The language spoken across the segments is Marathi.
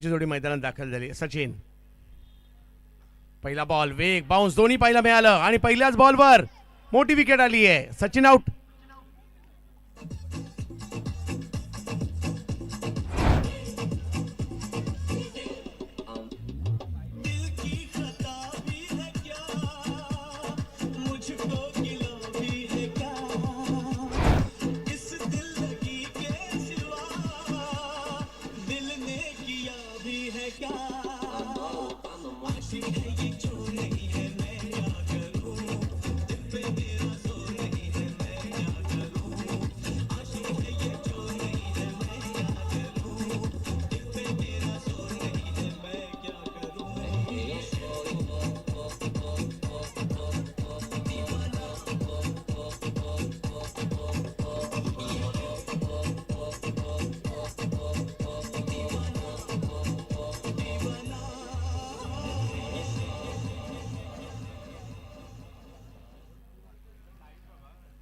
जोडी मैदानात दाखल झाली. सचिन पहिला बॉल वेग बाउन्स दोन्ही पाहायला मिळालं आणि पहिल्याच बॉलवर मोठी विकेट आली आहे. सचिन आउट.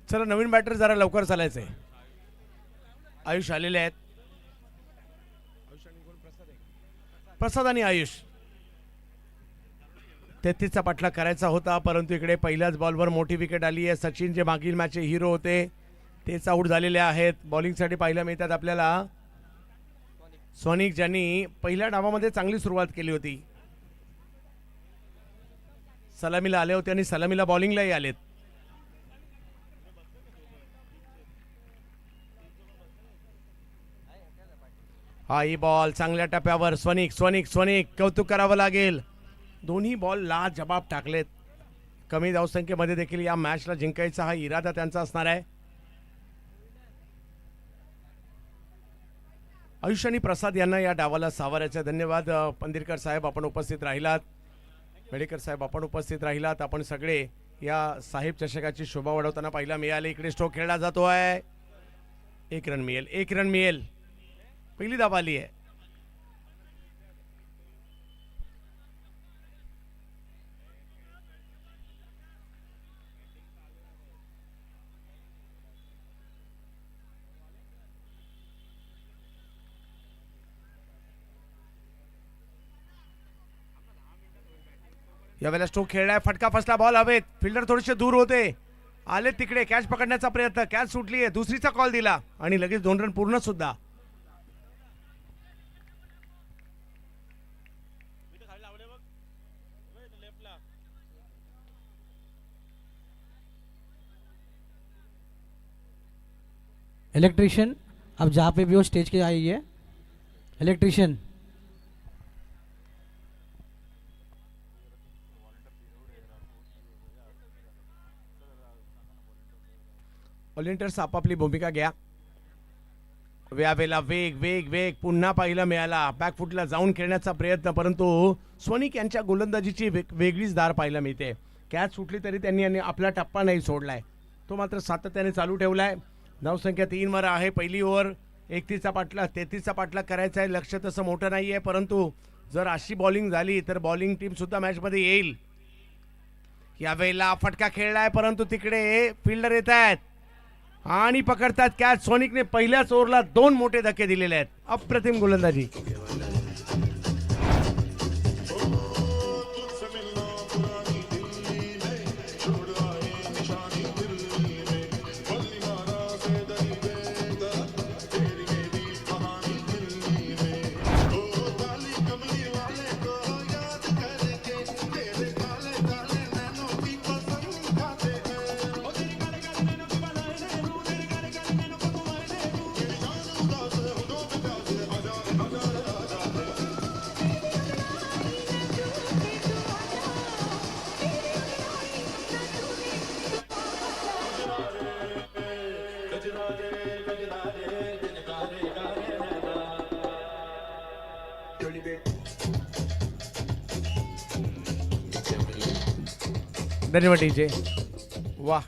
चला नवीन बॅटर जरा लवकर चालायचंय. आयुष आलेले आहेत. प्रसाद आणि आयुष 33चा पाठलाग करायचा होता परंतु इकडे पहिल्याच बॉलवर मोठी विकेट आली आहे. सचिन जे मागील मॅचचे हिरो होते तेच आउट झालेले आहेत. बॉलिंगसाठी पाहायला मिळतात आपल्याला सोनिक ज्यांनी पहिल्या डावामध्ये चांगली सुरुवात केली होती. सलामीला आले होते आणि सलामीला बॉलिंगलाही आलेत. हा ही बॉल चांगल्या टप्प्यावर स्वनिक स्वनिक स्वनिक कौतुक करावं लागेल. दोन्ही बॉल ला जबाब टाकलेत. कमी धावसंख्येमध्ये देखील या मॅचला जिंकायचा हा इरादा त्यांचा असणार आहे. आयुष आणि प्रसाद यांना या डावाला सावरायचे. धन्यवाद पंदिरकर साहेब आपण उपस्थित राहिलात. मेडेकर साहेब आपण उपस्थित राहिलात. आपण सगळे या साहेब चषकाची शोभा वाढवताना पाहायला मिळाले. इकडे स्ट्रोक खेळला जातो आहे. 1 रन मिळेल. 1 रन मिळेल. पहिली धाव आली आहे. यावेळेला स्ट्रोक खेळलाय. फटका फसला. बॉल हवेत. फिल्डर थोडेसे दूर होते. आले तिकडे कॅच पकडण्याचा प्रयत्न. कॅच सुटली आहे. दुसरीचा कॉल दिला आणि लगेच 2 रन पूर्ण सुद्धा. इलेक्ट्रिशियन आप जहाँ पे भी हो स्टेज के आइए. इलेक्ट्रिशियन व्हॉलेंटियर्स आपापली भूमिका घ्या. व्यावेला वेग वेग वेग पुन्हा पाहायला मिळाला. बॅकफुटला जाऊन खेळण्याचा प्रयत्न परंतु स्वनिक यांच्या गोलंदाजीची वेगळीच धार पाहायला मिळते. कॅच सुटली तरी त्यांनी आपला टप्पा नाही सोडलाय. तो मात्र सातत्याने चालू ठेवलाय. धावसंख्या 3 वर आहे. पहिली ओव्हर 33चा पाठलाग करायचा आहे. लक्ष तसं मोठं नाही आहे परंतु जर अशी बॉलिंग झाली तर बॉलिंग टीम सुद्धा मॅचमध्ये येईल. यावेळेला फटका खेळलाय परंतु तिकडे फिल्डर येत आहेत आणि पकडतात कॅच. सोनिकने पहिल्याच ओव्हरला 2 मोठे धक्के दिलेले आहेत. अप्रतिम गोलंदाजी. धन्यवाद डीजे. वाह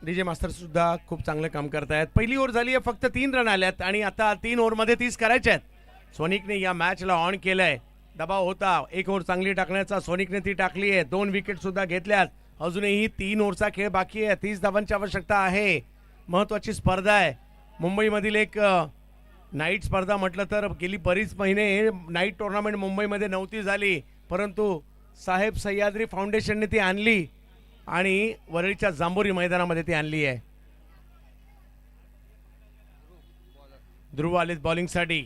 डीजे मास्टर सुद्धा खूप चांगलं काम करतायत. पहिली ओव्हर झाली आहे. फक्त 3 रन आल्यात आणि आता 3 ओव्हरमध्ये 30 करायचे आहेत. सोनिकने या मॅचला ऑन केलंय. दबाव होता 1 ओव्हर चांगली टाकण्याचा. सोनिकने ती टाकली आहे. 2 विकेट सुद्धा घेतल्यात. अजूनही 3 ओव्हरचा खेळ बाकी आहे. 30 धावांची आवश्यकता आहे. महत्वाची स्पर्धा आहे. मुंबईमधील एक नाईट स्पर्धा म्हटलं तर गेली बरीच महिने नाईट टुर्नामेंट मुंबईमध्ये नव्हती झाली, परंतु साहेब सह्याद्री फाउंडेशनने ती आणली आणि वरळीच्या जांभोरी मैदानामध्ये ती आणली आहे. ध्रुव आलेत बॉलिंगसाठी.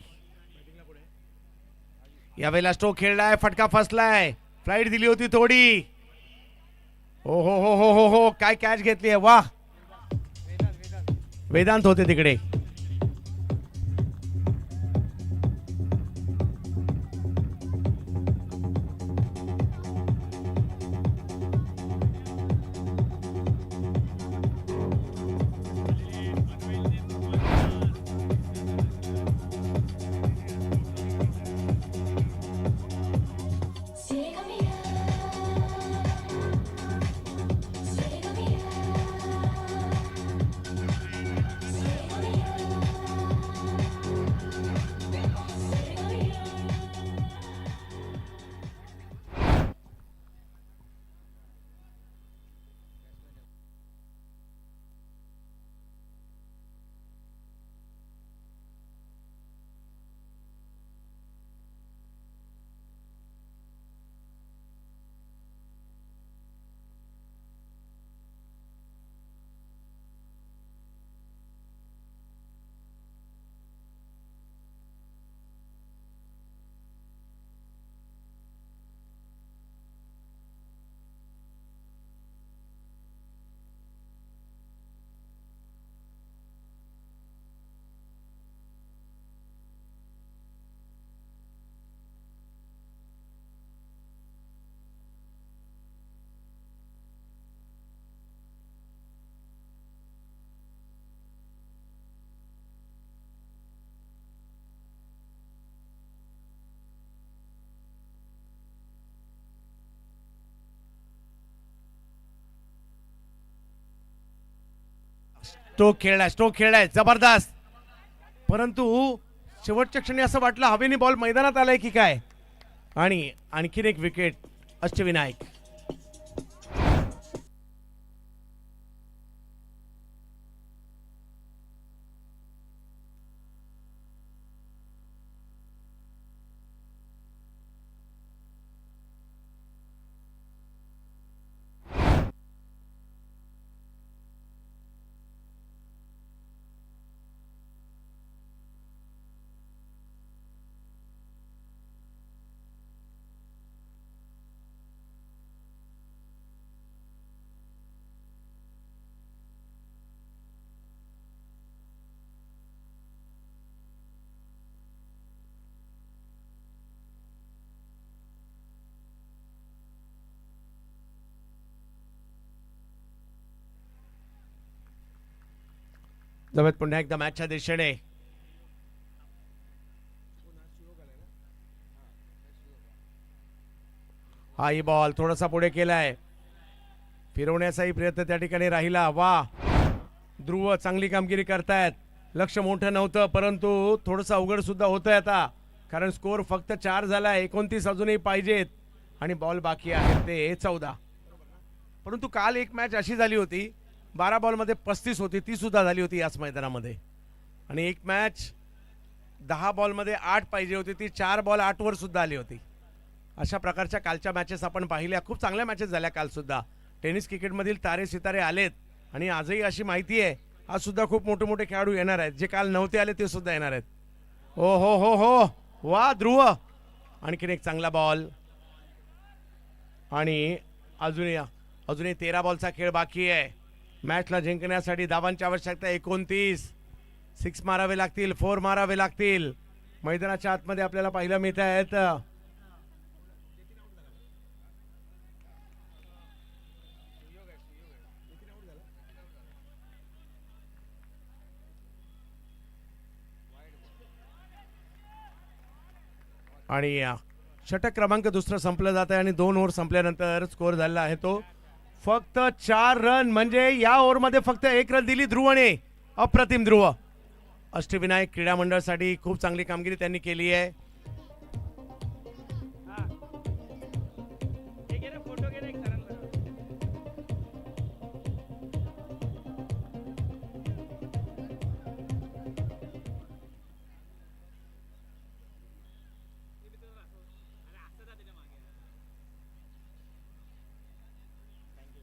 यावेळेला स्ट्रोक खेळलाय, फटका फसलाय, फ्लाईट दिली होती थोडी. हो हो हो हो हो हो, काय कॅच घेतली आहे, वाह. वेदांत होते तिकडे. स्ट्रोक खेळलाय जबरदस्त, परंतु शेवटच्या क्षणी असं वाटलं हवेने बॉल मैदानात आलाय की काय. आणि आणखीन एक विकेट अष्टविनायक. जवळ पुन्हा एकदा मॅचच्या दिशेने. हाही बॉल थोडासा पुढे केलाय, फिरवण्याचाही प्रयत्न त्या ठिकाणी राहिला. वा, ध्रुव चांगली कामगिरी करतायत. लक्ष मोठं नव्हतं, परंतु थोडंसं अवघड सुद्धा होतंय आता, कारण स्कोर फक्त 4 झालाय. 29 अजूनही पाहिजेत आणि बॉल बाकी आहेत ते 14. परंतु काल एक मॅच अशी झाली होती, 12 बॉलमध्ये 35 होती, ती सुद्धा झाली होती याच मैदानामध्ये. आणि एक मॅच 10 बॉलमध्ये 8 पाहिजे होती, ती 4 बॉल 8 वर सुद्धा आली होती. अशा प्रकारच्या कालच्या मॅचेस आपण पाहिल्या. खूप चांगल्या मॅचेस झाल्या काल सुद्धा. टेनिस क्रिकेटमधील तारे सितारे आलेत आणि आजही अशी माहिती आहे आज सुद्धा खूप मोठे मोठे खेळाडू येणार आहेत. जे काल नव्हते आले ते सुद्धा येणार आहेत. हो हो हो हो, वा ध्रुव, आणखीन एक चांगला बॉल. आणि अजूनही 13 बॉलचा खेळ बाकी आहे. मॅचला जिंकण्यासाठी धावांची आवश्यकता 29. 6 मारावे लागतील, 4 मारावे लागतील. मैदानाच्या आतमध्ये आपल्याला पाहायला मिळत आहेत. आणि षटक क्रमांक दुसरं संपलं जात आहे आणि 2 ओव्हर संपल्यानंतर स्कोर झालेला आहे तो फक्त 4 रन. म्हणजे या ओव्हरमध्ये फक्त 1 रन दिली ध्रुवने. अप्रतिम ध्रुव. अष्टविनायक क्रीडा मंडळासाठी खूप चांगली कामगिरी त्यांनी केली आहे.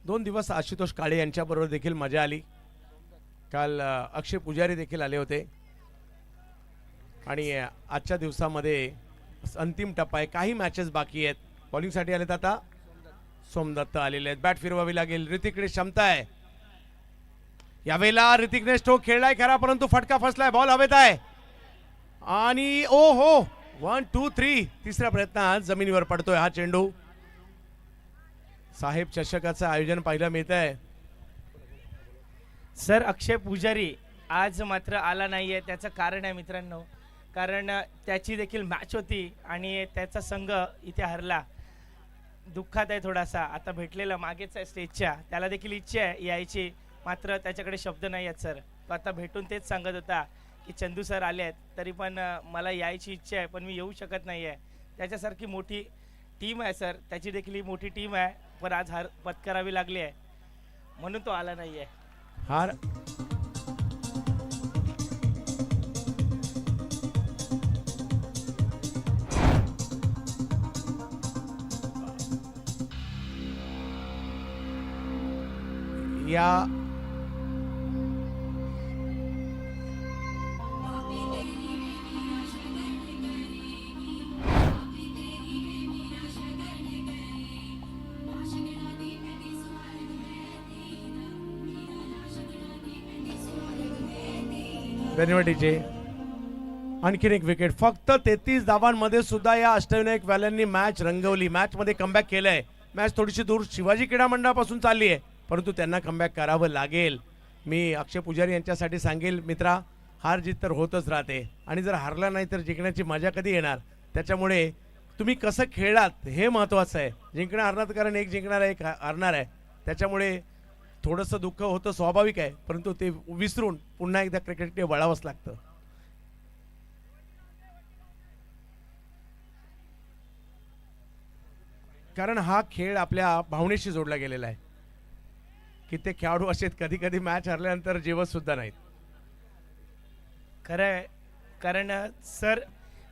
2 दिवस आशुतोष काळे यांच्याबरोबर देखील मजा आली. काल अक्षय पुजारी देखील आले होते आणि आजच्या दिवसामध्ये अंतिम टप्पा आहे. काही मॅचेस बाकी आहेत. बॉलिंगसाठी आलेत आता सोमदत्त आलेले आहेत. बॅट फिरवावी लागेल. ऋतिककडे क्षमता आहे. यावेळेला ऋतिकने स्ट्रोक खेळलाय खरा परंतु फटका फसलाय. बॉल हवेत आहे आणि ओ हो 1 2 3 तिसऱ्या प्रयत्नात जमिनीवर पडतोय हा चेंडू. साहेब चषकाचं आयोजन पाहायला मिळत आहे. सर अक्षय पुजारी आज मात्र आला नाहीये. त्याचं कारण आहे मित्रांनो, कारण त्याची देखील मॅच होती आणि त्याचा संघ इथे हरला. दुःखात आहे थोडासा. आता भेटलेला मागेच आहे स्टेजच्या, त्याला देखील इच्छा आहे यायची, मात्र त्याच्याकडे शब्द नाही आहेत सर. तो आता भेटून तेच सांगत होता की चंदू सर आले आहेत तरी पण मला यायची इच्छा आहे पण मी येऊ शकत नाही आहे. त्याच्यासारखी मोठी टीम आहे सर, त्याची देखील ही मोठी टीम आहे पण आज हार पत्करावी लागली आहे म्हणून तो आला नाही आहे. हार या बेनवटीचे आणखीन एक विकेट. फक्त 33 धावांमध्ये सुद्धा या अष्टविनायक वाल्यांनी मॅच रंगवली. मॅच मध्ये कमबॅक केलंय. मॅच थोडीशी दूर शिवाजी क्रीडा मंडळापासून चालली आहे परंतु त्यांना कमबॅक करावं लागेल. मी अक्षय पुजारी यांच्यासाठी सांगेल मित्रा, हार जीत तर होतच राहते आणि जर हारला नाही तर जिंकण्याची मजा कधी येणार. त्याच्यामुळे तुम्ही कसं खेळलात हे महत्त्वाचं आहे. जिंकणं हारणार कारण एक जिंकणार आहे एक हारणार आहे. त्याच्यामुळे थोडंसं दुःख होतं स्वाभाविक आहे परंतु ते विसरून पुन्हा एकदा क्रिकेटकडे वळावंच लागतं. कारण हा खेळ आपल्या भावनेशी जोडला गेलेला आहे. कित्येक खेळाडू असे कधी कधी मॅच हरल्यानंतर जेवत सुद्धा नाहीत. खरं आहे, कारण सर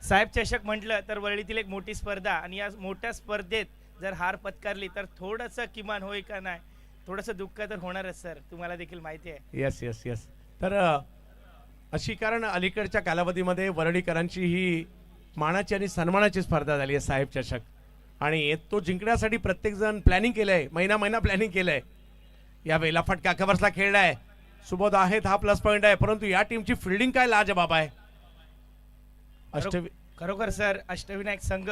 साहेब चषक म्हटलं तर वरळीतील एक मोठी स्पर्धा आणि या मोठ्या स्पर्धेत जर हार पत्कारली तर थोडंसं किमान होईल का नाही, थोडंसं दुःख तर होणारच सर, तुम्हाला देखील माहिती आहे. Yes yes yes. तर अशी कारण अलीकडच्या कालावधीमध्ये वरळीकरांची ही मानाची आणि सन्मानाची स्पर्धा झाली आहे साहेब चषक आणि तो जिंकण्यासाठी प्रत्येकजण प्लॅनिंग केलंय. महिना प्लॅनिंग केलंय. यावेळेला फटका कव्हर्सला खेळलाय. सुबोध आहेत हा प्लस पॉईंट आहे परंतु या टीमची फिल्डिंग काय लाजबाब आहे. खरोखर सर अष्टविनायक संघ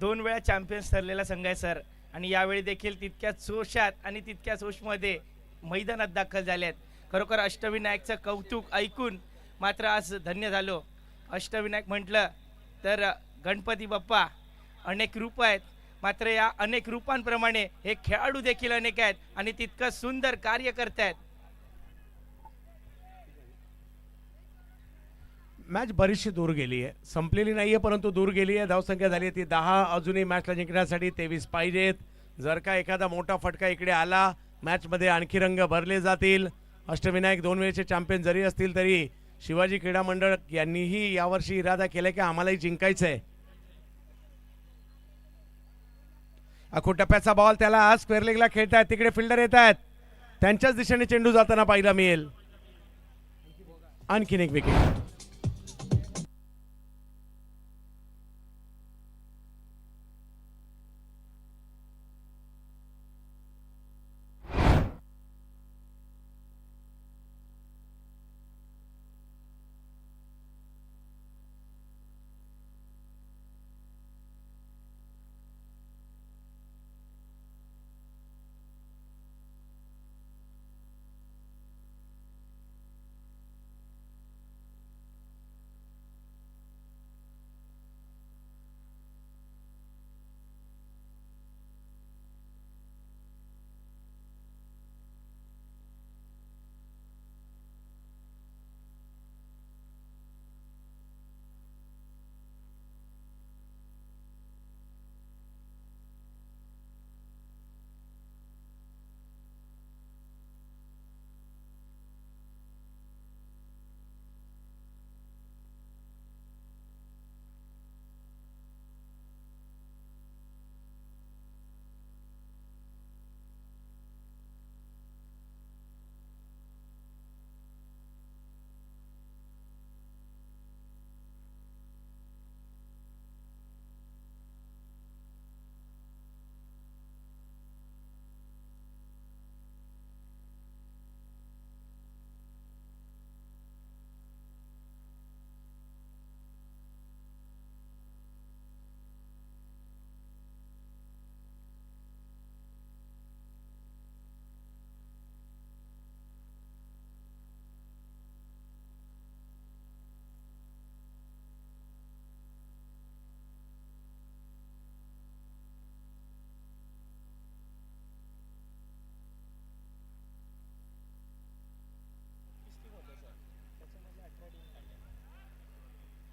2 वेळा चॅम्पियन्स ठरलेला संघ आहे सर आणि यावेळी देखील तितक्याच जोशात आणि तितक्याच जोशमध्ये मैदानात दाखल झाले आहेत. खरोखर अष्टविनायकचं कौतुक ऐकून मात्र आज धन्य झालो. अष्टविनायक म्हटलं तर गणपती बाप्पा अनेक रूप आहेत मात्र या अनेक रूपांप्रमाणे हे खेळाडू देखील अनेक आहेत आणि तितकं सुंदर कार्य करतायत. मॅच बरीचशी दूर गेली आहे. संपलेली नाहीये परंतु दूर गेली आहे. धावसंख्या झाली आहे ती 10. अजूनही मॅचला जिंकण्यासाठी 23 पाहिजेत. जर का एखादा मोठा फटका इकडे आला मॅचमध्ये आणखी रंग भरले जातील. अष्टविनायक 2 वेळेचे चॅम्पियन जरी असतील तरी शिवाजी क्रीडा मंडळ यांनीही यावर्षी इरादा केला की आम्हालाही जिंकायचं आहे. अखो टप्प्याचा बॉल त्याला आज स्क्वेअर लेगला खेळतायत. तिकडे फिल्डर येत आहेत. त्यांच्याच दिशेने चेंडू जाताना पाहायला मिळेल. आणखीन एक विकेट.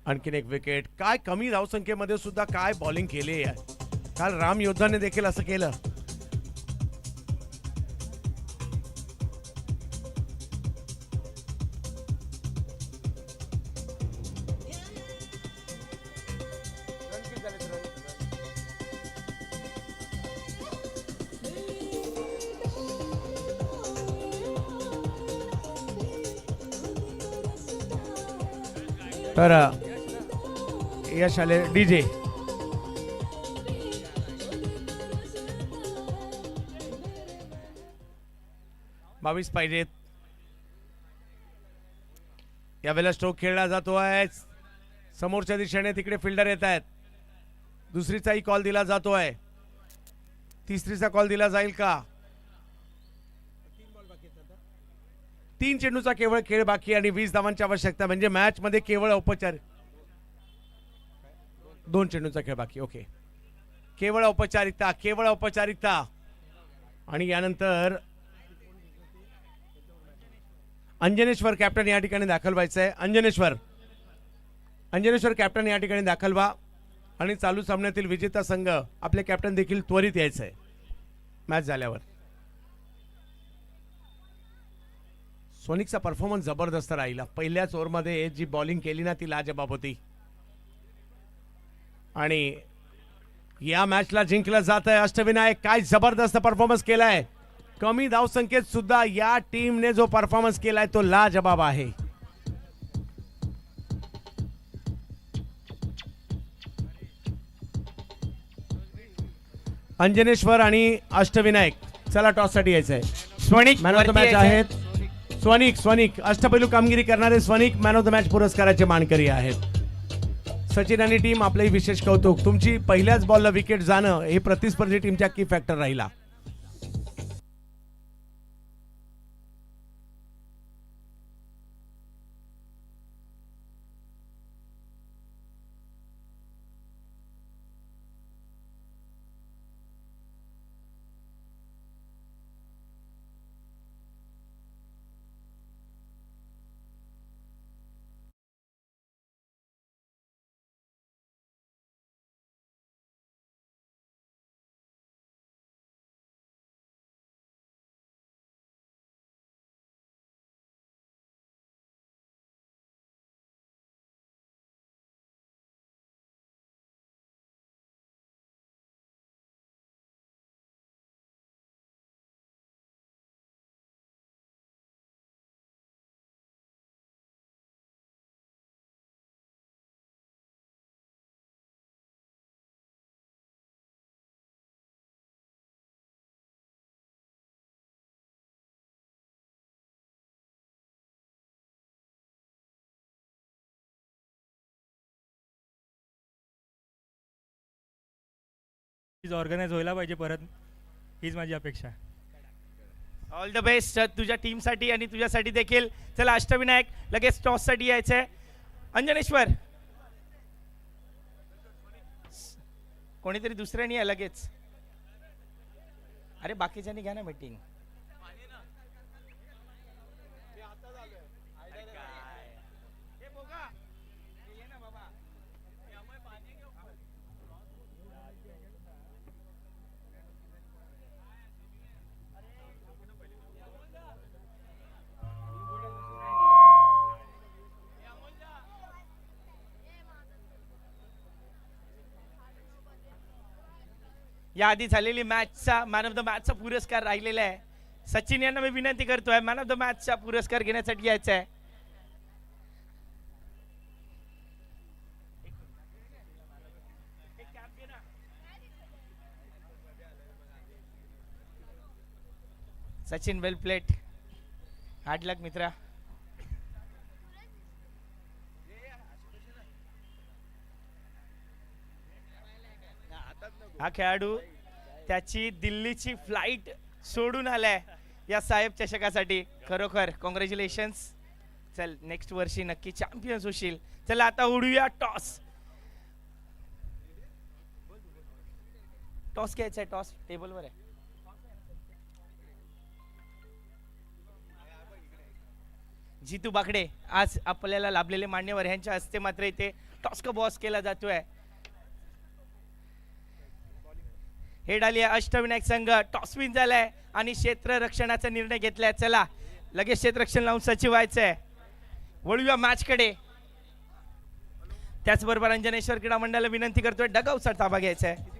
आणखीन एक विकेट. काय कमी धावसंख्येमध्ये सुद्धा काय बॉलिंग केली आहे. काल राम योद्धाने देखील असं केलं. तर यश आले डीजे. बावीस पाहिजेत. यावेळेला स्ट्रोक खेळला जातो आहे. समोरच्या दिशेने तिकडे फिल्डर येत आहेत. दुसरीचाही कॉल दिला जातो आहे. तिसरीचा कॉल दिला जाईल का. 3 चेंडूचा केवळ खेळ बाकी आणि 20 धावांची आवश्यकता. म्हणजे मॅच मध्ये केवळ औपचारिक 2 चेंडूचा खेळ बाकी. ओके, केवळ औपचारिकता, केवळ औपचारिकता. आणि यानंतर अंजनेश्वर कॅप्टन या ठिकाणी दाखल व्हायचं आहे. अंजनेश्वर कॅप्टन या ठिकाणी दाखल व्हा आणि चालू सामन्यातील विजेता संघ आपले कॅप्टन देखील त्वरित यायचं आहे मॅच झाल्यावर. सोनिकचा परफॉर्मन्स जबरदस्त राहिला. पहिल्याच ओव्हरमध्ये जी बॉलिंग केली ना ती लाजबाब होती. आणि या मॅचला जिंकलं जात आहे. अष्टविनायक काय जबरदस्त परफॉर्मन्स केलाय. कमी धावसंख्येत सुद्धा या टीमने जो परफॉर्मन्स केलाय तो लाजबाब आहे. अंजनेश्वर आणि अष्टविनायक चला टॉस साठी यायचंय. स्वनिक मॅन ऑफ द वरती मॅच यायचंय. आहेत स्वनिक अष्टपैलू कामगिरी करणारे Swanik man of the match पुरस्काराचे मानकरी आहेत. सचिन आणि टीम आपलंही विशेष कौतुक. तुमची पहिल्याच बॉलला विकेट जाणं हे प्रतिस्पर्धी टीमच्या की फॅक्टर राहिला. ऑर्गनाइज व्हायला पाहिजे परत, हीच माझी अपेक्षा. ऑल द बेस्ट तुझ्या टीमसाठी आणि तुझ्यासाठी देखील. चला अष्टविनायक लगेच टॉस साठी यायचंय. अंजनेश्वर कोणीतरी दुसऱ्याने या लगेच. अरे बाकीच्यांनी घ्या ना मीटिंग. या आधी झालेली मॅचचा मॅन ऑफ द मॅचचा पुरस्कार राहिलेला आहे. सचिन यांना मी विनंती करतोय मॅन ऑफ द मॅचचा पुरस्कार घेण्यासाठी यायचं आहे. सचिन वेल प्लेट. हार्ड लक मित्रा. हा खेळाडू त्याची दिल्लीची फ्लाईट सोडून आलाय या साहेब चषकासाठी. खरोखर कॉंग्रॅच्युलेशन्स. चल नेक्स्ट वर्षी नक्की चॅम्पियन्स होशील. चला आता उडूया टॉस. टॉस घ्यायचा आहे. टॉस टेबलवर आहे. जितू बाकडे आज आपल्याला लाभलेले मान्यवर यांच्या हस्ते मात्र इथे टॉस का बॉस केला जातोय. हे डाली अष्टविनायक संघ टॉस विन झालाय आणि क्षेत्ररक्षणाचा निर्णय घेतलाय. चला लगेच क्षेत्ररक्षण लावून सचिव व्हायचंय. वळूया मॅच कडे. त्याचबरोबर अंजनेश्वर क्रीडा मंडळाला विनंती करतोय डगआउटचा ताबा घ्यायचा आहे.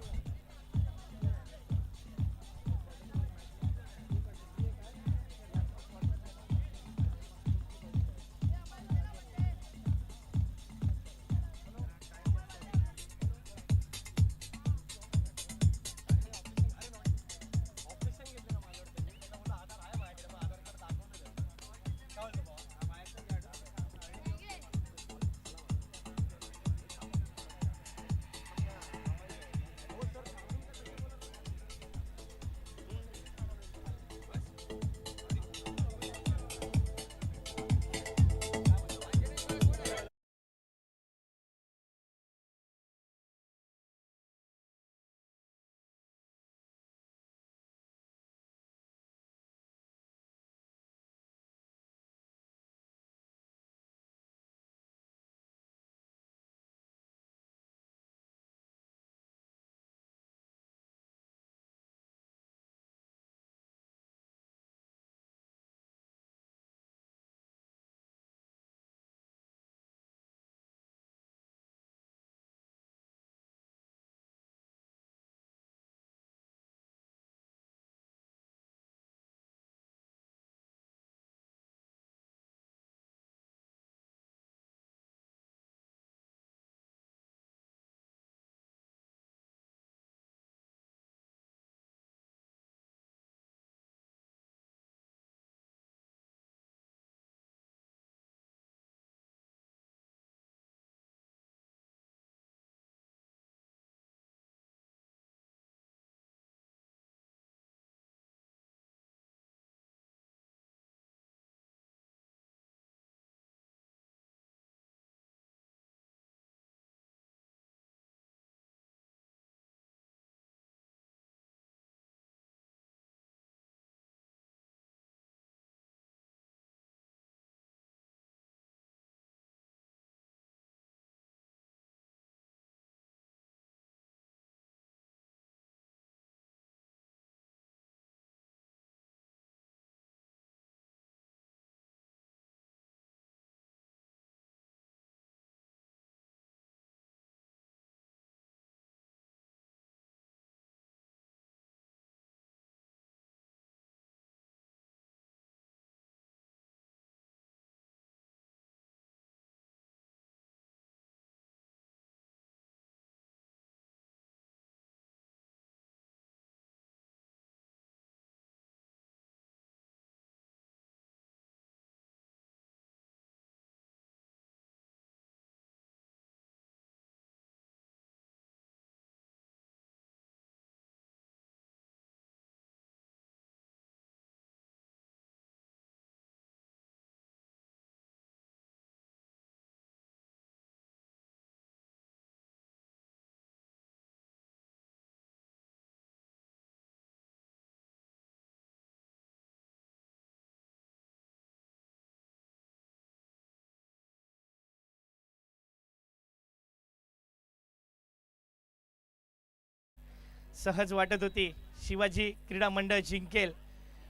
सहज वाटत होती शिवाजी क्रीडा मंडळ जिंकेल,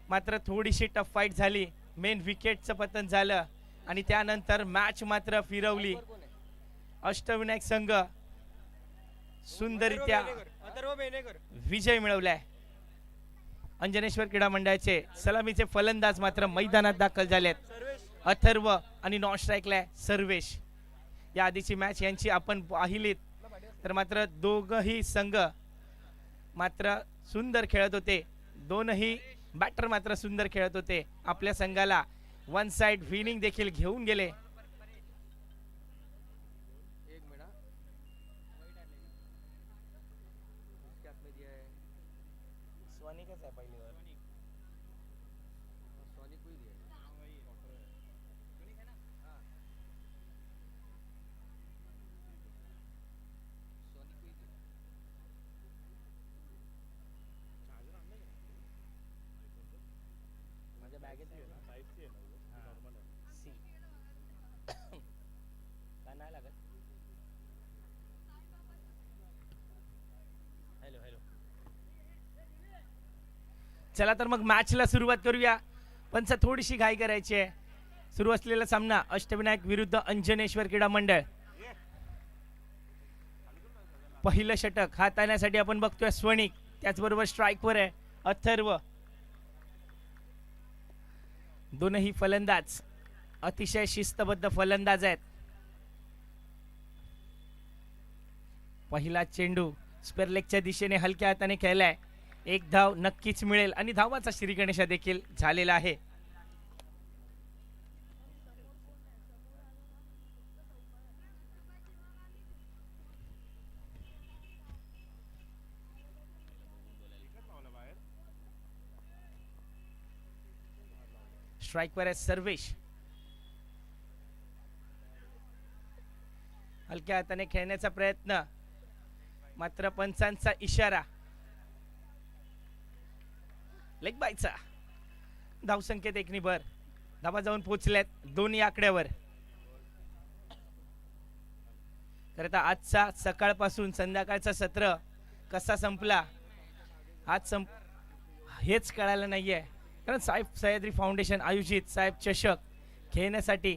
मात्र थोडीशी टफ फाईट झाली. मेन विकेटचं पतन झालं आणि त्यानंतर मॅच मात्र फिरवली. अष्टविनायक संघ सुंदररित्या विजय मिळवलाय. अंजनेश्वर क्रीडा मंडळाचे सलामीचे फलंदाज मात्र मैदानात दाखल झालेत. अथर्व आणि नॉन स्ट्राईकला सर्वेश. या आधीची मॅच यांची आपण पाहिलीत तर मात्र दोघही संघ मात्र सुंदर खेळत होते. दोनही बॅटर मात्र सुंदर खेळत होते. आपल्या संघाला वन साइड विनिंग देखील घेऊन गेले. चला तर मग मॅचला सुरुवात करूया. पंच थोडीशी घाई करायची आहे. सुरू असलेला सामना अष्टविनायक विरुद्ध अंजनेश्वर क्रीडा मंडळ. पहिलं षटक हाताळण्यासाठी आपण बघतोय स्वनिक, त्याचबरोबर स्ट्राईकवर आहे अथर्व. दोनही फलंदाज अतिशय शिस्तबद्ध फलंदाज आहेत. पहिला चेंडू स्क्वेअर लेगच्या दिशेने हलक्या हाताने खेळलाय. एक धाव नक्कीच मिळेल आणि धावाचा श्रीगणेशा देखील झालेला आहे. स्ट्राईकवर आहे सर्वेश. हलक्या हाताने खेळण्याचा प्रयत्न, मात्र पंचांचा इशारा. लेग बायचा. धावसंख्येत एकनी भर. धावा जाऊन पोहोचल्यात दोन्ही आकड्यावर. खरं तर आजचा सकाळपासून संध्याकाळचा सत्र कसा संपला आज हेच कळायला नाहीये. कारण साहेब सह्याद्री फाउंडेशन आयोजित साहेब चषक खेळण्यासाठी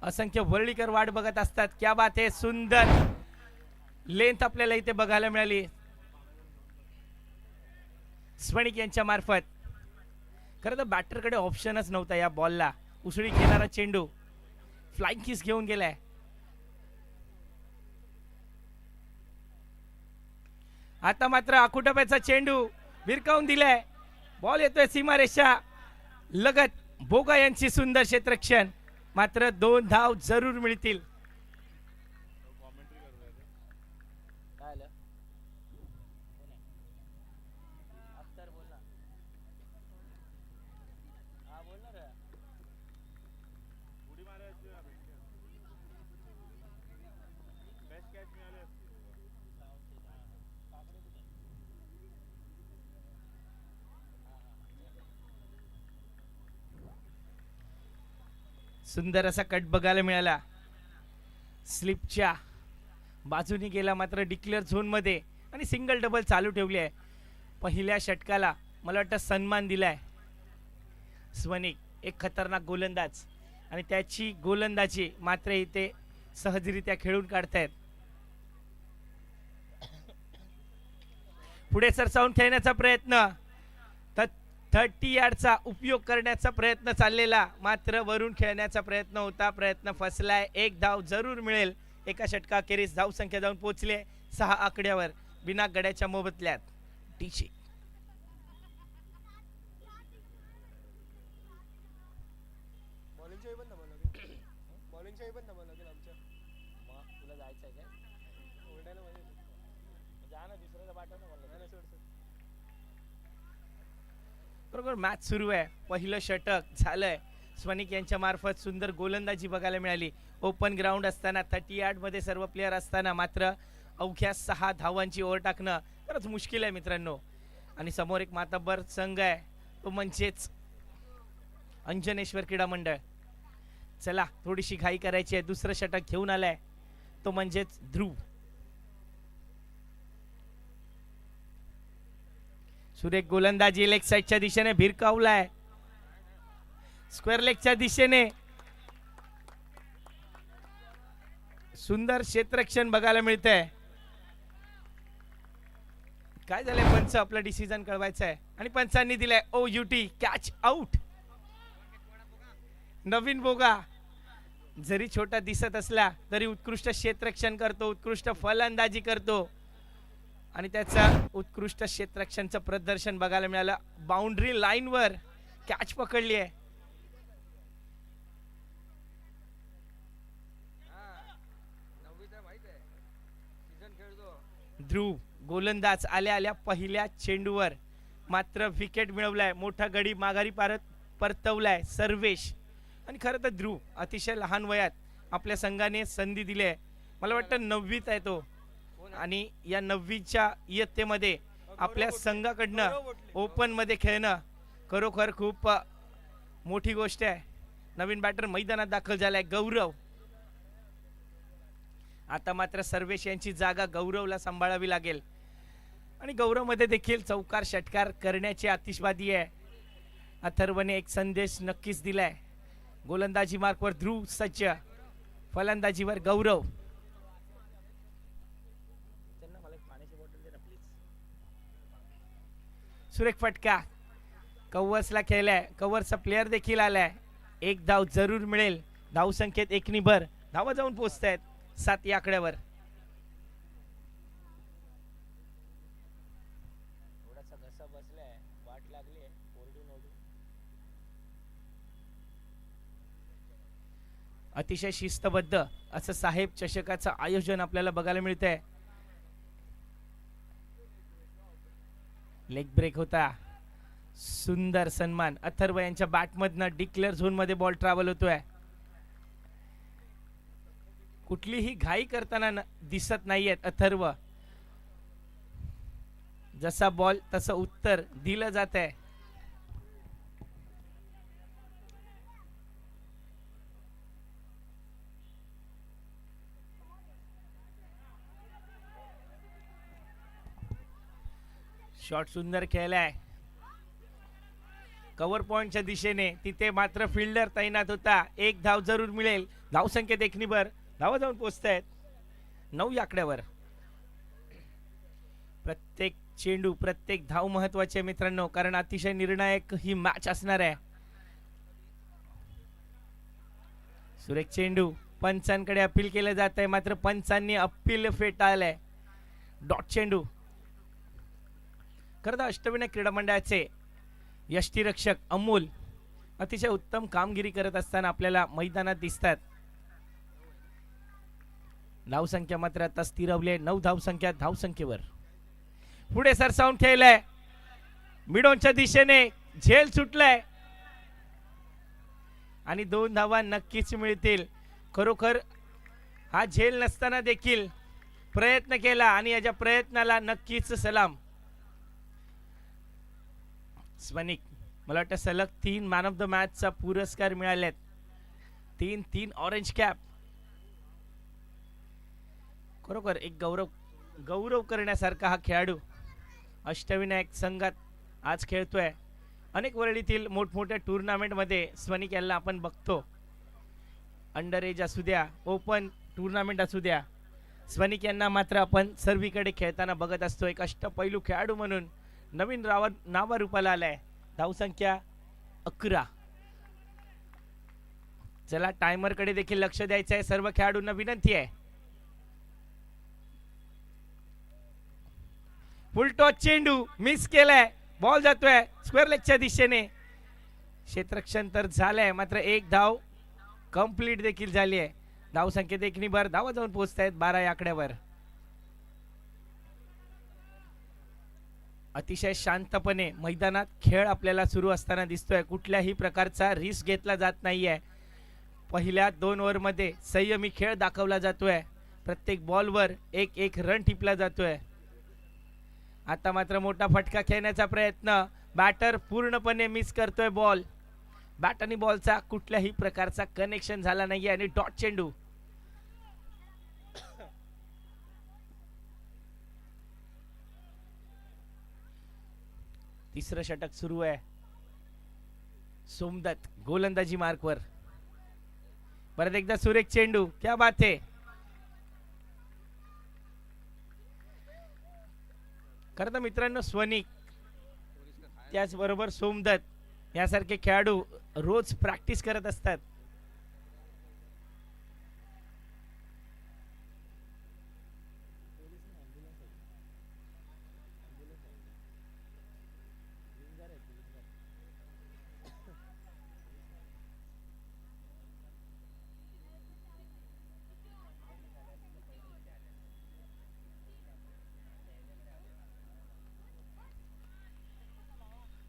असंख्य वर्ळीकर वाट बघत असतात. क्या बात आहे, सुंदर लेंथ आपल्याला इथे बघायला मिळाली स्वनिक यांच्या मार्फत. खरं तर बॅटरकडे ऑप्शनच नव्हता या बॉलला. उसळी घेणारा चेंडू फ्लाइंग किस घेऊन गेलाय. आता मात्र आकुटप्याचा चेंडू भिरकावून दिलाय. बॉल येतोय सीमारेषा लगत. बोगा यांची सुंदर क्षेत्ररक्षण, मात्र 2 धाव जरूर मिळतील. सुंदर असा कट बघायला मिळाला. स्लिपच्या बाजूने गेला, मात्र डिक्लेअर झोन मध्ये आणि सिंगल डबल चालू ठेवली आहे. पहिल्या षटकाला मला वाटतं सन्मान दिलाय स्वनिक. एक खतरनाक गोलंदाज आणि त्याची गोलंदाजी मात्र इथे सहजरित्या खेळून काढतायत. पुढे सरसावून खेळण्याचा प्रयत्न, 30 यार्डचा उपयोग करण्याचा प्रयत्न चाललेला, मात्र वरून खेळण्याचा प्रयत्न होता. प्रयत्न फसलाय. 1 धाव जरूर मिळेल. एका षटकाखेरीस धाव संख्या जाऊन पोहोचले 6 आकड्यावर बिना गड्याच्या मोबदल्यात. टीची बरोबर मॅच सुरू आहे. पहिलं षटक झालंय. स्वनिक यांच्या मार्फत सुंदर गोलंदाजी बघायला मिळाली. ओपन ग्राउंड असताना 30 यार्ड मध्ये सर्व प्लेयर असताना मात्र अवघ्या 6 धावांची ओव्हर टाकणं खरंच मुश्किल आहे मित्रांनो. आणि समोर एक मातब्बर संघ आहे, तो म्हणजेच अंजनेश्वर क्रीडा मंडळ. चला थोडीशी घाई करायची आहे. दुसरं षटक घेऊन आलाय, तो म्हणजेच ध्रुव. सुरेख गोलंदाजी लेग साइडच्या दिशेने भिरकावलाय. स्क्वेअर लेगच्या दिशेने सुंदर क्षेत्ररक्षण बघायला मिळतंय. काय झालंय पंच, आपलं डिसिजन कळवायचं आहे आणि पंचांनी दिलाय OUT कॅच आउट. नवीन बोगा जरी छोटा दिसत असला तरी उत्कृष्ट क्षेत्ररक्षण करतो, उत्कृष्ट फलंदाजी करतो आणि त्याचा उत्कृष्ट क्षेत्ररक्षणचं प्रदर्शन बघायला मिळालं. बाउंड्री लाईनवर कॅच पकडली आहे. ध्रुव गोलंदाज आल्या आल्या पहिल्या चेंडूवर मात्र विकेट मिळवलाय. मोठा गडी माघारी परतवलाय सर्वेश. आणि खरं तर ध्रुव अतिशय लहान वयात आपल्या संघाने संधी दिली आहे. मला वाटतं 9वीत आहे तो आणि या 9वीच्या इयत्तेमध्ये आपल्या संघाकडनं ओपन मध्ये खेळणं खरोखर खूप मोठी गोष्ट आहे. नवीन बॅटर मैदानात दाखल झालाय गौरव. आता मात्र सर्वेश यांची जागा गौरवला सांभाळावी लागेल आणि गौरव मध्ये देखील चौकार षटकार करण्याची आतिषबाजी आहे. अथर्वने एक संदेश नक्कीच दिलाय. गोलंदाजी मार्कवर ध्रुव सज्ज, फलंदाजीवर गौरव. सुरेख फटका कव्वर्सला खेळलाय. कव्वर्सचा प्लेअर देखील आलाय. एक धाव जरूर मिळेल. धाव संख्येत एकनी भर. धावा जाऊन पोहोचतायत 7 या आकड्यावर. अतिशय शिस्तबद्ध असं साहेब चषकाचं आयोजन आपल्याला बघायला मिळतंय. लेग ब्रेक होता. सुंदर सन्मान. अथर्व यांच्या बॅटमधनं डिक्लेअर झोन मध्ये बॉल ट्रॅव्हल होतोय. कुठलीही घाई करताना दिसत नाहीयेत अथर्व. जसा बॉल तसं उत्तर दिलं जात आहे. शॉट सुंदर खेळलाय. कव्हर पॉइंटच्या दिशेने तिथे मात्र फिल्डर तैनात होता. एक धाव जरूर मिळेल. धाव संख्येत एकनी भर. धावा जाऊन पोहोचतायत 9 या आकड्यावर. प्रत्येक चेंडू प्रत्येक धाव महत्वाचे मित्रांनो, कारण अतिशय निर्णायक ही मॅच असणार आहे. सुरेख चेंडू पंचांकडे अपील केलं जात आहे, मात्र पंचांनी अपील फेटाळलंय. डॉट चेंडू. खरं तर अष्टविनायक क्रीडा मंडळाचे यष्टीरक्षक अमोल अतिशय उत्तम कामगिरी करत असताना आपल्याला मैदानात दिसतात. धावसंख्या मात्र आता स्थिरवली. 9 धावसंख्या धावसंख्येवर. पुढे सरसावून खेळलाय. मिडोनच्या दिशेने झेल सुटलाय आणि 2 धावा नक्कीच मिळतील. खरोखर हा झेल नसताना देखील प्रयत्न केला आणि याच्या प्रयत्नाला नक्कीच सलाम. स्वनिक मला वाटतं सलग 3 मॅन ऑफ द मॅचचा पुरस्कार मिळालेत. 3 ऑरेंज कॅप. खरोखर एक गौरव करण्यासारखा हा खेळाडू अष्टविनायक संघात आज खेळतोय. अनेक वर्ल्डीतील मोठमोठ्या टुर्नामेंट मध्ये स्वनिक याला आपण बघतो. अंडर एज असू द्या, ओपन टुर्नामेंट असू द्या, स्वनिक यांना मात्र आपण सर्वीकडे खेळताना बघत असतो. एक अष्टपैलू खेळाडू म्हणून नवीन नावारूपाला आलाय. धावसंख्या 11. चला टायमर कडे देखील लक्ष द्यायचं आहे. सर्व खेळाडूंना विनंती आहे. फुल टॉस चेंडू मिस केलाय. बॉल जातोय स्क्वेअर लेगच्या दिशेने. क्षेत्ररक्षण तर झालंय, मात्र एक धाव कंप्लीट देखील झाली आहे. धाव संख्येत एकनी भर. धावा जाऊन पोहोचतायत 12 या आकड्यावर. अतिशय शांतपणे मैदानात खेळ आपल्याला सुरू असताना दिसतोय. कुठल्याही प्रकारचा रिस्क घेतला जात नाहीये. पहिल्या 2 ओव्हरमध्ये संयमी खेळ दाखवला जातोय. प्रत्येक बॉलवर एक रन टिपला जातोय. आता मात्र मोठा फटका खेळण्याचा प्रयत्न. बॅटर पूर्णपणे मिस करतोय बॉल. बॅट आणि बॉलचा कुठल्याही प्रकारचा कनेक्शन झाला नाहीये आणि डॉट चेंडू. तिसरं षटक सुरू आहे. सोमदत्त गोलंदाजी मार्कवर. परत एकदा सुरेख चेंडू. क्या बात है. खरं तर मित्रांनो स्वनिक त्याचबरोबर सोमदत्त यासारखे खेळाडू रोज प्रॅक्टिस करत असतात.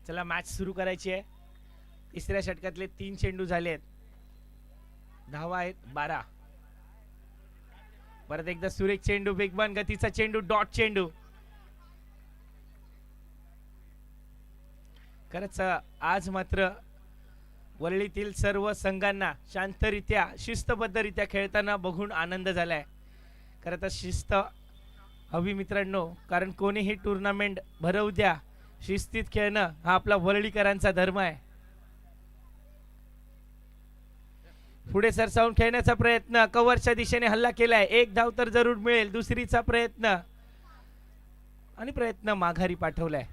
चला मॅच सुरू करायची आहे. तिसऱ्या षटकातले 3 चेंडू झाले आहेत. धावा आहेत 12. परत एकदा सुरेख चेंडू. वेगवान गतीचा चेंडू. डॉट चेंडू. खरंच आज मात्र वरळीतील सर्व संघांना शांतरित्या शिस्तबद्धरित्या खेळताना बघून आनंद झालाय. खरं तर शिस्त हवी मित्रांनो, कारण कोणीही टुर्नामेंट भरवू द्या, शिस्तीत खेळणं हा आपला वरळीकरांचा धर्म आहे. पुढे सरसावून खेळण्याचा प्रयत्न, कव्हरच्या दिशेने हल्ला केलाय, एक धाव तर जरूर मिळेल. दुसरीचा प्रयत्न आणि प्रयत्न माघारी पाठवलाय.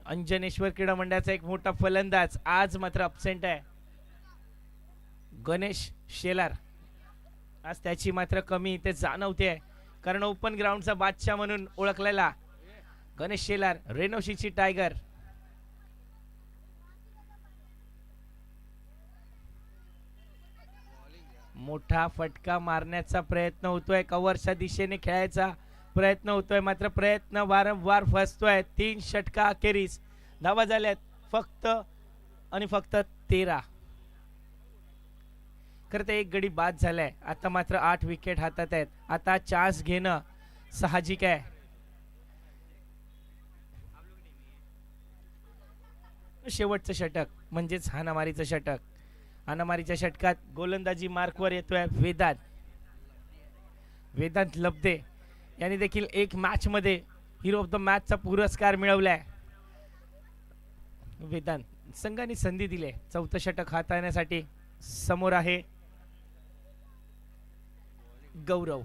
अंजनेश्वर क्रीडा मंडळाचा एक मोठा फलंदाज आज मात्र अब्सेंट आहे, गणेश शेलार. आज त्याची मात्र कमी इथे जाणवते, कारण ओपन ग्राउंडचा बादशाह म्हणून ओळखलेला गणेश शेलार, रेनोशीची टायगर. मोठा फटका मारण्याचा प्रयत्न होतोय, कव्हरच्या दिशेने खेळायचा प्रयत्न होतोय, मात्र प्रयत्न वारंवार फसतोय. 3 षटका अखेरीस धावा झाल्यात फक्त आणि फक्त 13. खरं तर एक गडी बाद झालाय. आता मात्र 8 विकेट हातात आहेत. आता चान्स घेणं साहजिक आहे. शेवटचं षटक म्हणजेच हाणामारीचं षटक. हाणामारीच्या षटकात गोलंदाजी मार्कवर येतोय वेदांत लब्धे यांनी देखील एक मॅच मध्ये हिरो ऑफ द मॅचचा पुरस्कार मिळवलाय. वेदांत संघाने संधी दिली चौथं षटक हाताळण्यासाठी. समोर आहे गौरव.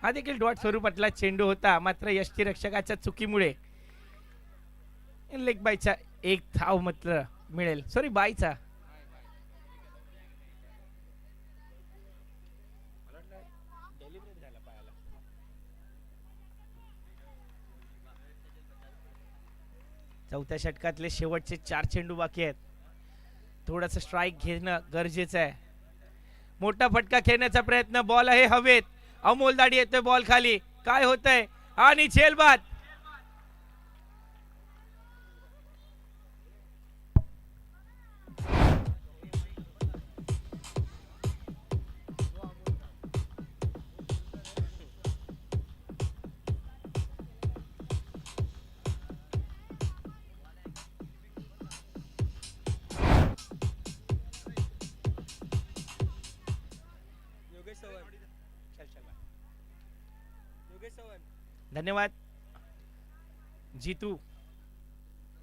हा देखील डॉट स्वरूपातला चेंडू होता, मात्र यष्टीरक्षकाच्या चुकीमुळे लेग बायचा एक धाव मात्र मिळेल. सॉरी, बायचा. चौथ्या षटकातले शेवटचे 4 चेंडू बाकी आहेत. थोडस स्ट्राइक घेणं गरजेचं आहे. मोठा फटका खेळण्याचा प्रयत्न, बॉल आहे हवेत, अमोल दाढी येतोय बॉल खाली, काय होतंय आणि झेलबाद. धन्यवाद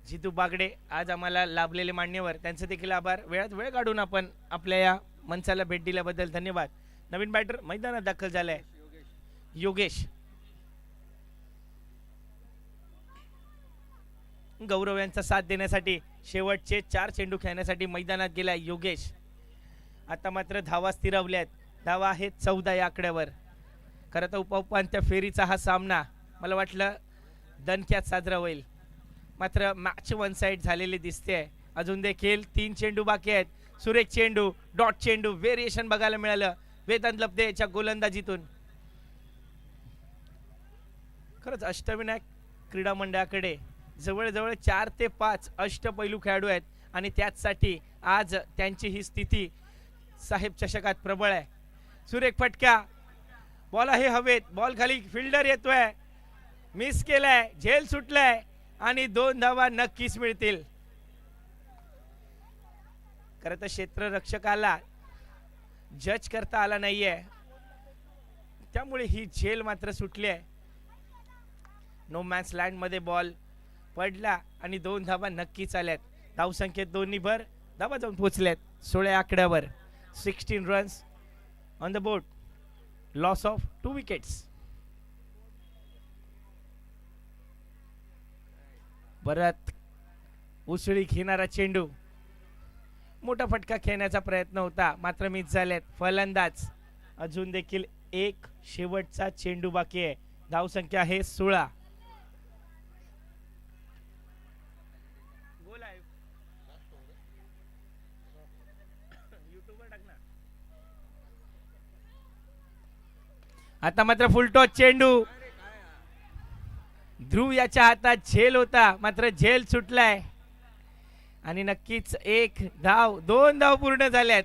जितू बागडे, आज आम्हाला लाभलेले मान्यवर, त्यांचे देखील आभार. वेळात वेळ काढून आपण आपल्या या मंचाला भेट दिल्याबद्दल धन्यवाद. नवीन बॅटर मैदानात दाखल झालाय योगेश. गौरव यांचा साथ देण्यासाठी शेवटचे 4 चेंडू खेळण्यासाठी मैदानात गेलाय योगेश. आता मात्र धावा स्थिरावल्यात. धावा आहेत 14 या आकड्यावर. खरं तर उपउपांत्य फेरीचा हा सामना मला वाटलं दणक्यात साजरा होईल, मात्र मॅच वन साइड झालेली दिसते. अजून देखील 3 चेंडू बाकी आहेत. सुरेख चेंडू, डॉट चेंडू, व्हेरिएशन बघायला मिळालं वेदांत लब्धेच्या गोलंदाजीतून. खरंच अष्टविनायक क्रीडा मंडळाकडे जवळजवळ 4 ते 5 अष्टपैलू खेळाडू आहेत आणि त्याचसाठी आज त्यांची ही स्थिती साहेब चषकात प्रबळ आहे. सुरेख फटका, बॉल आहे हवेत, बॉल खाली, फिल्डर येतोय, मिस केलाय, झेल सुटलाय आणि 2 धावा नक्कीच मिळतील. खरं तर क्षेत्ररक्षकाला जज करता आला नाहीये, त्यामुळे ही झेल मात्र सुटली आहे. नो मॅन्स लँड मध्ये बॉल पडला आणि 2 धावा नक्कीच आल्यात. धावसंख्येत 2 भर धावा जाऊन पोहोचल्यात 16 आकड्यावर. 16 runs on the board, loss of 2 wickets. परत उसळी घेणारा चेंडू, मोठा फटका खेळण्याचा प्रयत्न होता मात्र मिस झालेत. फलंदाज अजून देखील एक शेवटचा चेंडू बाकी आहे. धावसंख्या आहे 16. आता मात्र फुलटॉस चेंडू, ध्रुव याच्या हातात झेल होता मात्र झेल सुटलाय आणि नक्कीच 1 धाव, 2 धाव पूर्ण झाल्यात.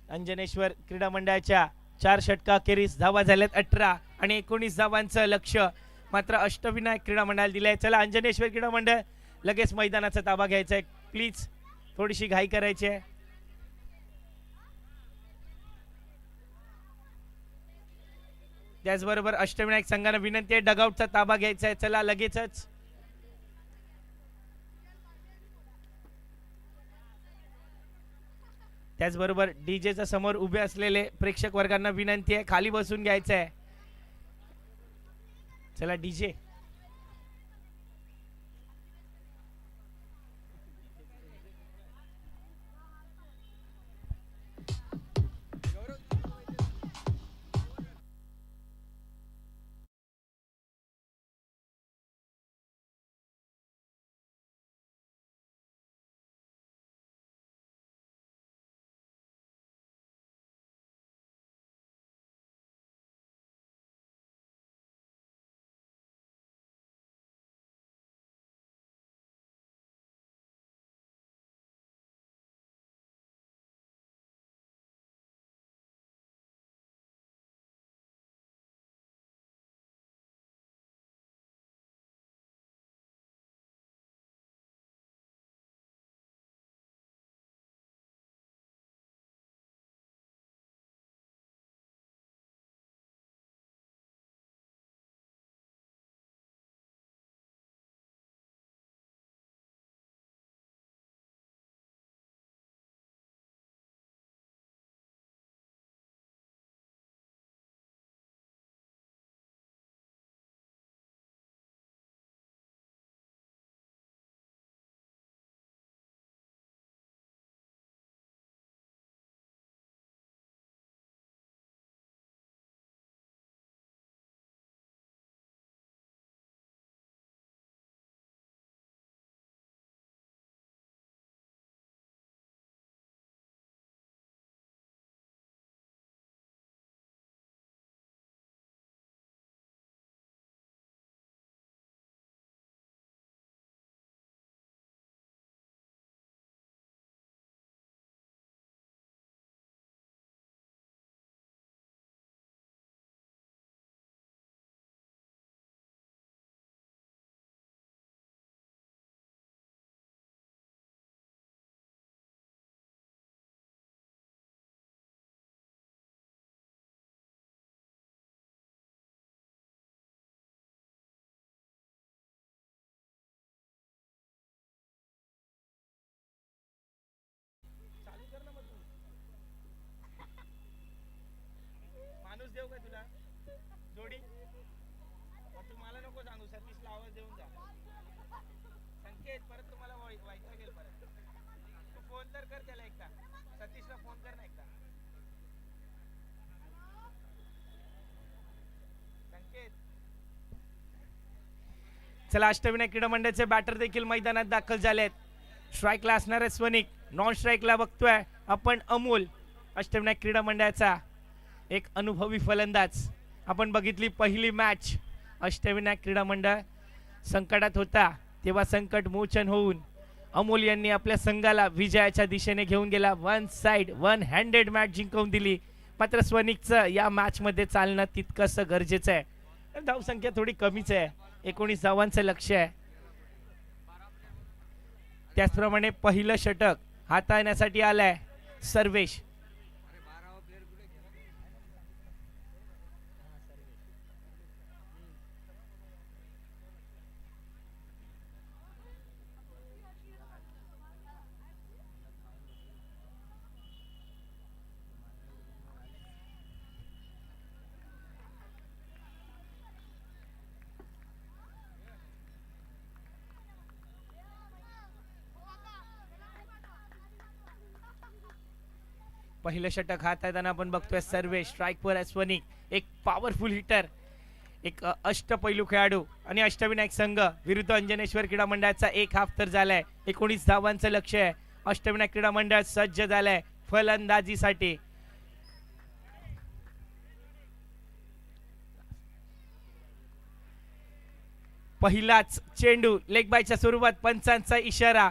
अंजनेश्वर क्रीडा मंडळाच्या 4 षटकाखेरीस धावा झाल्यात 18 आणि 19 धावांचं लक्ष मात्र अष्टविनायक क्रीडा मंडळाला दिलंय. चला अंजनेश्वर क्रीडा मंडळ लगेच मैदानाचा ताबा घ्यायचा आहे, प्लीज थोडीशी घाई करायची आहे. त्याचबरोबर अष्टविनायक संघाला विनंती आहे डगआउटचा ताबा घ्यायचा आहे. चला लगेचच. त्याचबरोबर डीजेच्या समोर उभे असलेले प्रेक्षक वर्गांना विनंती आहे खाली बसून घ्यायचं आहे. चला डीजे. माणूस देऊ का तुला जोडी? तू मला नको सांगू. सतीशला आवाज देऊन जा. संकेत परत तुम्हाला वैतागेल परत. तू फोन तर कर त्याला एकदा. सतीशला फोन कर ना एकदा. संकेत. चला अष्टविनायक क्रीडा मंडळाचे बॅटर देखील मैदानात दाखल झालेत. स्ट्राईकला असणारे स्वनिक, नॉन स्ट्राईकला बघतोय आपण अमोल. अष्टविनायक क्रीडा मंडळाचा एक अनुभवी फलंदाज. आपण बघितली पहिली मॅच. अष्टविनायक क्रीडा मंडळ संकटात होता तेव्हा संकट मोचन होऊन अमोल यांनी आपल्या संघाला विजयाच्या दिशेने घेऊन गेला. One side one handed match जिंकवून दिली. मात्र स्वनिकचं या मॅच मध्ये चालणं तितकंसं गरजेचं आहे. धावसंख्या थोडी कमीच आहे. 19 धावांचं लक्ष आहे. त्याचप्रमाणे पहिलं षटक हाताळण्यासाठी आलाय सर्वेश. पहिलं षटक हाताळताना आपण बघतोय सर्वेश. स्ट्राईकवर आहे स्वनिक, एक पॉवरफुल हिटर, एक अष्टपैलू खेळाडू. आणि अष्टविनायक संघ विरुद्ध अंजनेश्वर क्रीडा मंडळाचा एक हाफ तर झालाय. 19 धावांचं लक्ष आहे. अष्टविनायक क्रीडा मंडळ सज्ज झालंय फलंदाजीसाठी. पहिलाच चेंडू लेग बायच्या स्वरूपात, पंचांचा इशारा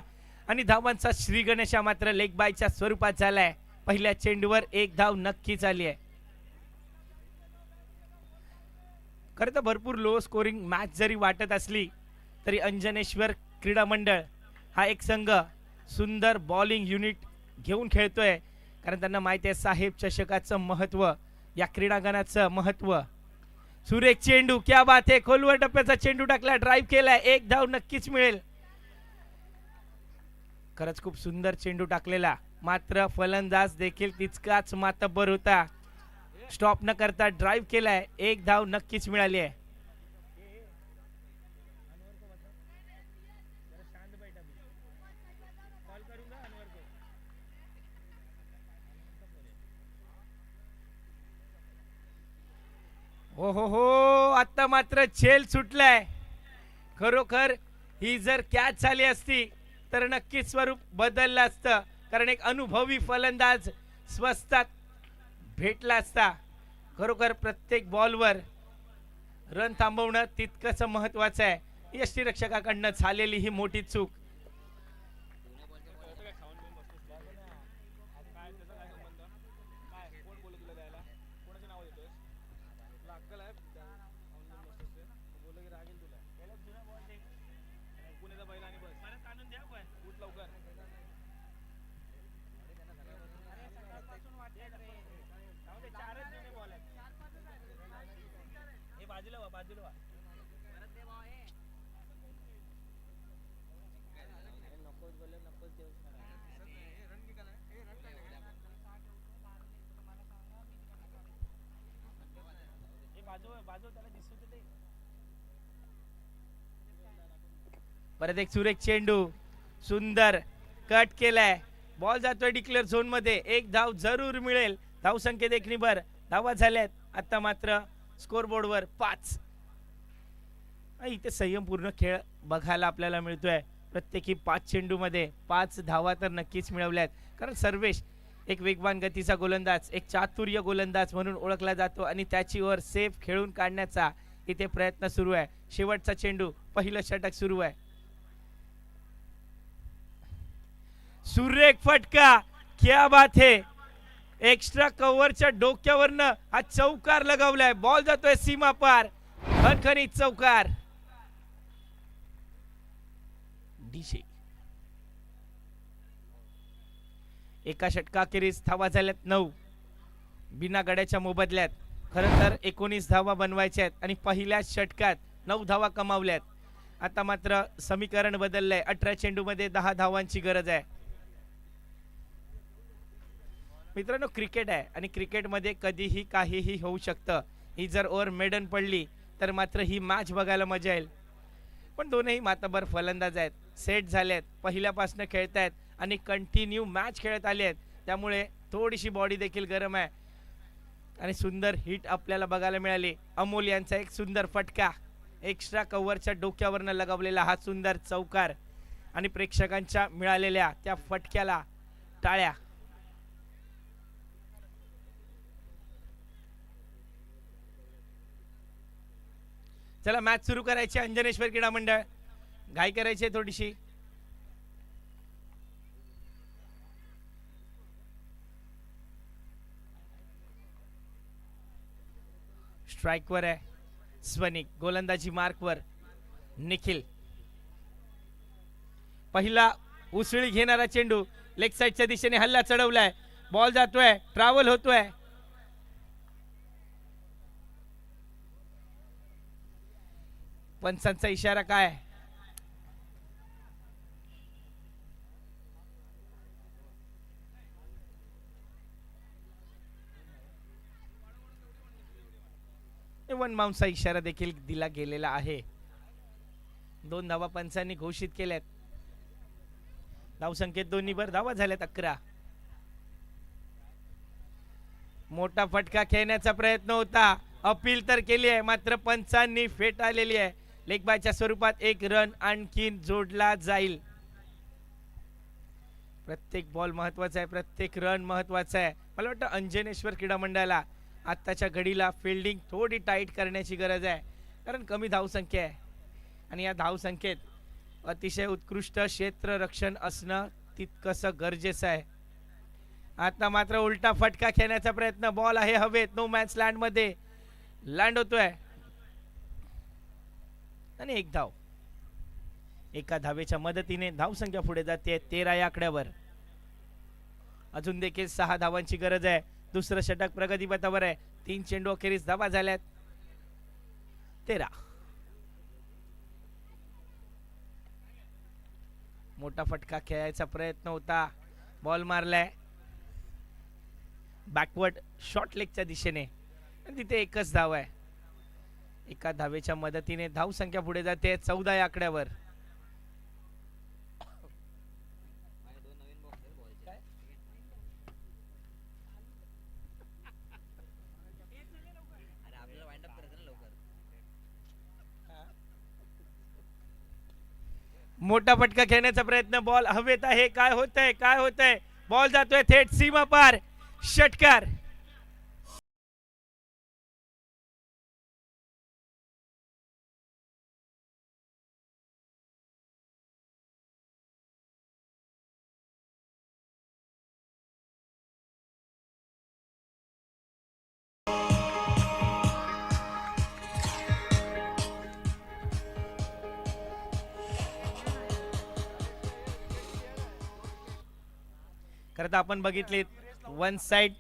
आणि धावांचा श्री गणेशा मात्र लेग बायच्या स्वरूपात झालाय. पहिल्या चेंडूवर एक धाव नक्कीच आली आहे. खरं तर भरपूर लो स्कोरिंग मॅच जरी वाटत असली तरी अंजनेश्वर क्रीडा मंडळ हा एक संघ सुंदर बॉलिंग युनिट घेऊन खेळतोय. कारण त्यांना माहिती आहे साहेब चषकाचं महत्त्व, या क्रीडांगणाचं महत्त्व. सुरेख चेंडू, क्या बात आहे. खोलवर टप्प्याचा चेंडू टाकला, ड्राईव्ह केलाय, एक धाव नक्कीच मिळेल. खरंच खूप सुंदर चेंडू टाकलेला, मात्र फलंदाज देखील तितकाच मातब्बर होता. स्टॉप न करता ड्राईव्ह केलाय, एक धाव नक्कीच मिळाली आहे. हो हो हो, आता मात्र झेल सुटलाय. खरोखर ही जर कॅच झाली असती तर नक्कीच स्वरूप बदललं असतं, कारण एक अनुभवी फलंदाज स्वस्तात भेटला असता. खरोखर प्रत्येक बॉलवर रन थांबवणं तितकंच महत्वाचं आहे. यष्टीरक्षकाकडनं झालेली ही मोठी चूक. परत एक सुरेख चेंडू, सुंदर कट केलाय, बॉल जातोय डिक्लेअर झोन मध्ये. एक धाव जरूर मिळेल. धाव संख्येत एक निभर धावा झाल्यात. आता मात्र स्कोर बोर्डवर 5. इथे संयमपूर्ण खेळ बघायला आपल्याला मिळतोय. प्रत्येकी 5 चेंडू मध्ये 5 धावा तर नक्कीच मिळवल्यात, कारण सर्वेश एक वेगवान गतीचा गोलंदाज, एक चातुर्य गोलंदाज म्हणून ओळखला जातो आणि त्याची ओव्हर सेफ खेळून काढण्याचा इथे प्रयत्न सुरू आहे. शेवटचा चेंडू, पहिलं षटक सुरू आहे. सुरेख फटका, क्या बात है. एक्स्ट्रा कव्हरच्या डोक्यावरनं हा चौकार लगावलाय. बॉल जातोय सीमा पार, खणखणीत चौकार. डीशे एका षटकाखेरीज धावा झाल्यात 9 बिना गड्याच्या मोबदल्यात. खरं तर 19 धावा बनवायच्या आहेत आणि पहिल्या षटकात 9 धावा कमावल्यात. आता मात्र समीकरण बदललंय. 18 चेंडू मध्ये 10 धावांची गरज आहे. मित्रांनो, क्रिकेट आहे आणि क्रिकेटमध्ये कधीही काहीही होऊ शकतं. ही जर ओव्हर मेडन पडली तर मात्र ही मॅच बघायला मजा येईल. पण दोनही माताबर फलंदाज आहेत, सेट झालेत, पहिल्यापासून खेळतायत आणि कंटिन्यू मॅच खेळत आले आहेत. त्यामुळे थोडीशी बॉडी देखील गरम आहे आणि सुंदर हिट आपल्याला बघायला मिळाली. अमोल यांचा एक सुंदर फटका, एक्स्ट्रा कव्हरच्या डोक्यावरनं लगावलेला हा सुंदर चौकार आणि प्रेक्षकांच्या मिळालेल्या त्या फटक्याला टाळ्या. चला मॅच सुरू करायची. अंजनेश्वर क्रीडा मंडळ घाई करायची आहे थोडीशी. स्ट्राइकवर आहे स्वनिक, गोलंदाजी मार्कवर निखिल. पहिला उसळी घेणारा चेंडू, लेग साइडच्या दिशेने हल्ला चढवलाय, बॉल जातोय, ट्रॅव्हल होतोय. पंचांचा इशारा काय? वन माउंटचा इशारा देखील दिला गेलेला आहे. 2 धावा पंचांनी घोषित केल्यात. धाव संख्येत दोन्ही भर धावा झाल्यात 11. मोठा फटका खेळण्याचा प्रयत्न होता, अपील तर केली आहे, मात्र पंचांनी फेटाळलेली आहे. लेग बायच्या स्वरूपात एक रन आणखीन जोडला जाईल. प्रत्येक बॉल महत्वाचा आहे, प्रत्येक रन महत्वाचा आहे. मला वाटतं अंजनेश्वर क्रीडा मंडळाला आत्ताच्या घडीला फिल्डिंग थोडी टाईट करण्याची गरज आहे, कारण कमी धावसंख्या आहे आणि या धावसंख्येत अतिशय उत्कृष्ट क्षेत्ररक्षण असणं तितकंसं गरजेचं आहे. आता मात्र उलटा फटका खेळण्याचा प्रयत्न, बॉल आहे हवेत, नो मॅच लँड मध्ये लँड होतोय आणि एक धाव. एका धावेच्या मदतीने धावसंख्या पुढे जाते 13 या आकड्यावर. अजून देखील 6 धावांची गरज आहे. दुसरं षटक प्रगतीपथावर आहे. 3 चेंडू अखेरीस धावा झाल्यात. 13. मोठा फटका खेळायचा प्रयत्न होता. बॉल मारलाय बॅकवर्ड शॉर्ट लेगच्या दिशेने. तिथे एकच धाव आहे. एका धावेच्या मदतीने धाव संख्या पुढे जाते 14 या आकड्यावर. मोठा फटका खेळण्याचा प्रयत्न. बॉल हवेत आहे. काय होतंय काय होतंय. बॉल जातोय थेट सीमा पार. षटकार. खरं तर आपण बघितले वन साइड